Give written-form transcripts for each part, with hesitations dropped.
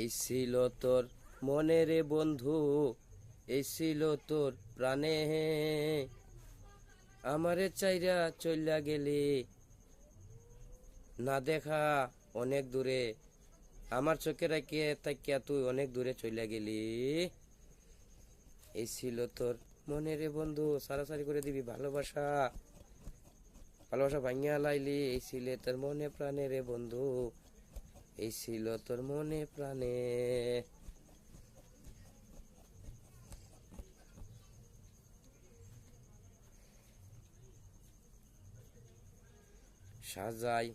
এই ছিল তোর মনে রে বন্ধু, এই ছিল তোর প্রাণে, আমারে চাইরা চইলা গেলি না দেখা অনেক দূরে, আমার চোখে রাখিয়ে তাকিয়া তুই অনেক দূরে চইলা গেলি। এই ছিল তোর মনে রে বন্ধু, সারাসারি করে দিবি ভালোবাসা, ভালোবাসা ভাঙিয়া লাইলি। এই ছিল তোর মনে প্রাণে রে বন্ধু, এই ছিল তোর মনে প্রাণে। সাজাই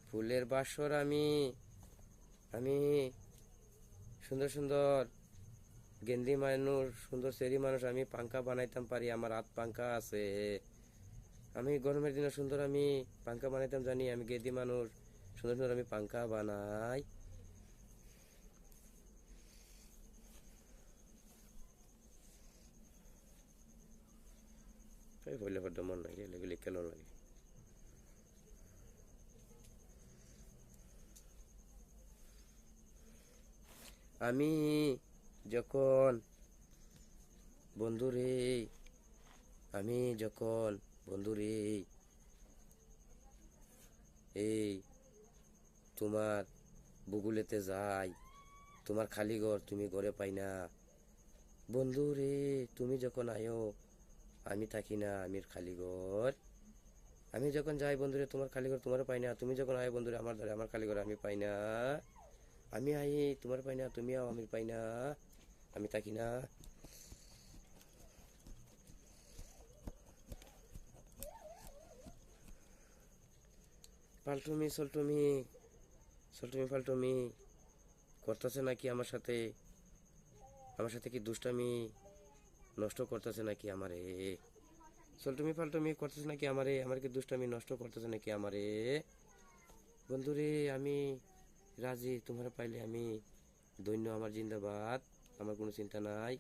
ফুলের বাসর আমি, আমি সুন্দর সুন্দর গেন্দি মানুষ, সুন্দর সেরি মানুষ, আমি পাঙ্খা বানাইতাম পারি, আমার হাত পাঙ্খা আছে। আমি গরমের দিনে সুন্দর আমি পাঙ্খা বানাইতাম জানি, আমি গেদি মানুষ, সুন্দর সুন্দর আমি পাঙ্খা বানাই। বললে বড্ড মন লাগে, এগুলি কেন লাগে? আমি যখন বন্ধুরে, আমি যখন বন্ধুরে এই তোমার বুগুলেতে যাই, তোমার খালি ঘর তুমি ঘরে পাই না। বন্ধুরে তুমি যখন আয়ো আমি থাকি না, আমি খালি ঘর। আমি যখন যাই বন্ধুরে তোমার খালি ঘর তোমারও পাই না, তুমি যখন আয় বন্ধুরে আমার ধরে আমার খালি ঘর আমি পাই না। আমি আই তোমার পাই না, তুমি আও আমি পাই না, আমি থাকি না। পাল্টুমি সল্টুমি, সল্টুমি পাল্টুমি করতেছে নাকি আমার সাথে? আমার সাথে কি দুষ্টামি নষ্ট করতেছে নাকি আমারে? সল্টুমি পাল্টুমি করতেছে নাকি আমারে? আমার কি দুষ্টামি নষ্ট করতেছে নাকি আমারে? বন্ধুরে আমি রাজি, তোমার পাইলে আমি ধন্য, আমার জিন্দাবাদ, আমার কোনো চিন্তা নাই।